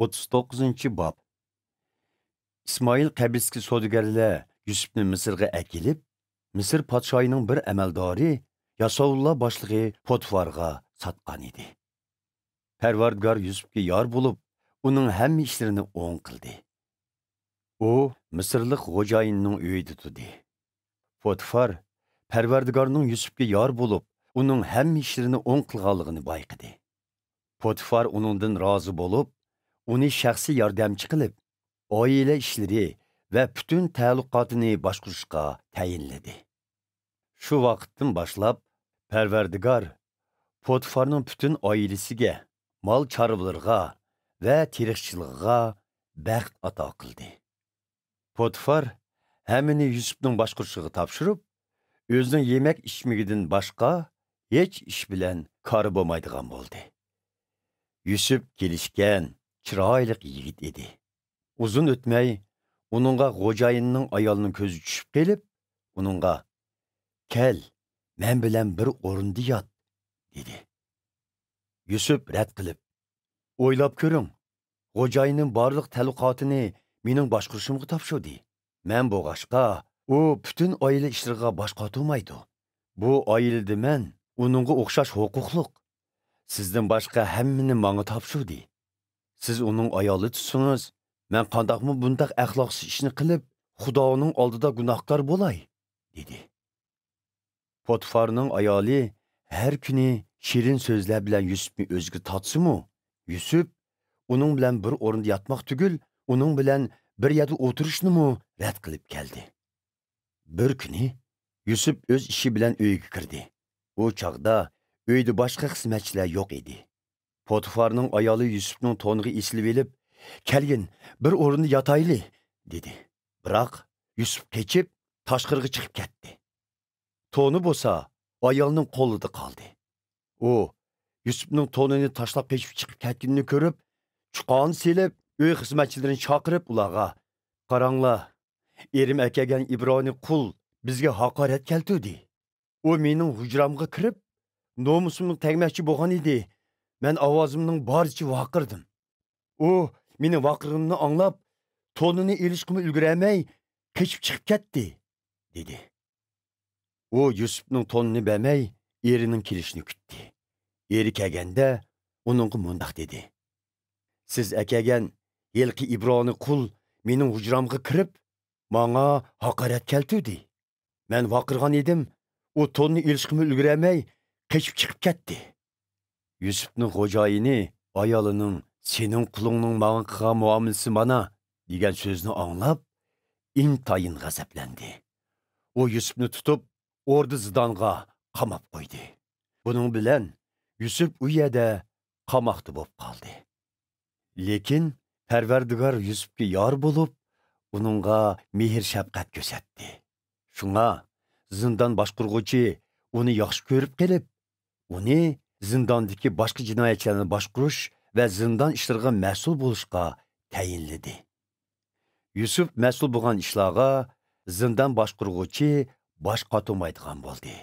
39 bob. İsmoil qabiski savdogarlar Yusufni Misrga akilib, Misr podshoyining bir amaldori Yasovullah boshlig'i Potfarga sotgan edi. Parvardigor Yusufga yor bo'lib, uning hamma ishlarini o'ng qildi. U Misrlik xo'jayinning uyida turdi. Potfar Parvardigorning Yusufga yor bo'lib, uning hamma ishlarini o'ng qilganligini bayqidi. Potfar uningdan rozi bo'lib, uni shaxsiy yordamchi qilib, oila ishlari va butun ta'alluqotini boshqarishga tayinladi. Shu vaqtdan boshlab Parvardigor Potfarning butun oilasiga, mol chorvalarga va tirikchilikga baxt ato qildi. Potfar hammani Yusufning boshqarishiga topshirib, o'zining yemak ichmagidan boshqa hech ish bilan kori bo'lmaydigan bo'ldi. Yusuf kelishgan, chiroyli yigit edi. Uzun o'tmay, uningga xo'jayinning ayolining ko'zi tushib kelib, uningga "Kel, men bilan bir o'rinda yot", dedi. Yusuf rad qilib, "O'ylab ko'ring, xo'jayinim barliq ta'alluqotini mening boshqarishimga topshirdi. Men bo'g'ashqa, u butun oila ishlariga bosh qotirmaydi. Bu oilada men uningga o'xshash huquqliq. Sizdan boshqa hammani menga topshirdi. Siz uning ayoli tutsangiz, men qandoqmi bunday axloqsiz ishni qilib, Xudoning oldida gunohkor bo'lay", dedi. Potfarning ayoli har kuni shirin so'zlar bilan Yusufni o'ziga tortsa-mu, Yusuf uning bilan bir o'rinda yotmoq tugul, uning bilan bir yerda o'tirishni-mu rad qilib keldi. Bir kuni Yusuf o'z ishi bilan uyga kirdi. U chaqda uyda boshqa xizmatchilar yo'q edi. Potfarning ayoli Yusufning to'niga esilib elib, "Kelgin, bir o'rinda yotayli", dedi. Biroq Yusuf kechib, tashqariga chiqib ketdi. To'ni bo'lsa, ayolning qo'lida qoldi. U Yusufning to'nini tashlab kechib chiqib ketganini ko'rib, chuqon silib, uy xizmatchilarini chaqirib ularga, "Qaranglar, erim akagan Ibroni qul bizga haqorat keltirdi. U mening hujramga kirib, nomusimni tegmoqchi bo'lgan edi. Men ovozimning boricha vaqirdim. U meni vaqirishimni anglab, to'nini ilishqimi ulguramay, kechib chiqib ketdi", dedi. U Yusufning to'nini bermay, erining kelishini kutdi. Eri kelganda uningga mundoq dedi: "Siz akagan yilqi Ibroni qul mening hujramga kirib, menga haqorat keltirdi. Men vaqirgan edim, u to'nni ilishqimi ulguramay, kechib chiqib ketdi." Yusufning xo'jayini ayolining "Sening qulingning menga qilgan muomalasi mana" degan so'zni anglab, intayin g'azablandi. U Yusufni tutib, o'rda zindonga qamab qo'ydi. Buning bilan Yusuf u yerda qamoqda bo'lib qoldi. Lekin Parvardigor Yusufga yor bo'lib, uningga mehr shafqat ko'rsatdi. Shunga zindon boshqaruvchi uni yaxshi ko'rib kelib, uni zindondagi boshqa jinoyatchilarni boshqarish va zindon ishlariga mas'ul bo'lishga tayinladi. Yusuf mas'ul bo'lgan ishlarga zindon boshqaruvchi bosh qotirmaydigan bo'ldi.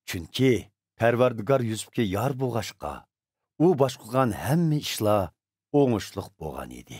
Chunki Parvardigor Yusufga yor bo'lg'ashqa, u boshqargan hamma ishlar o'ngishliq bo'lgan edi.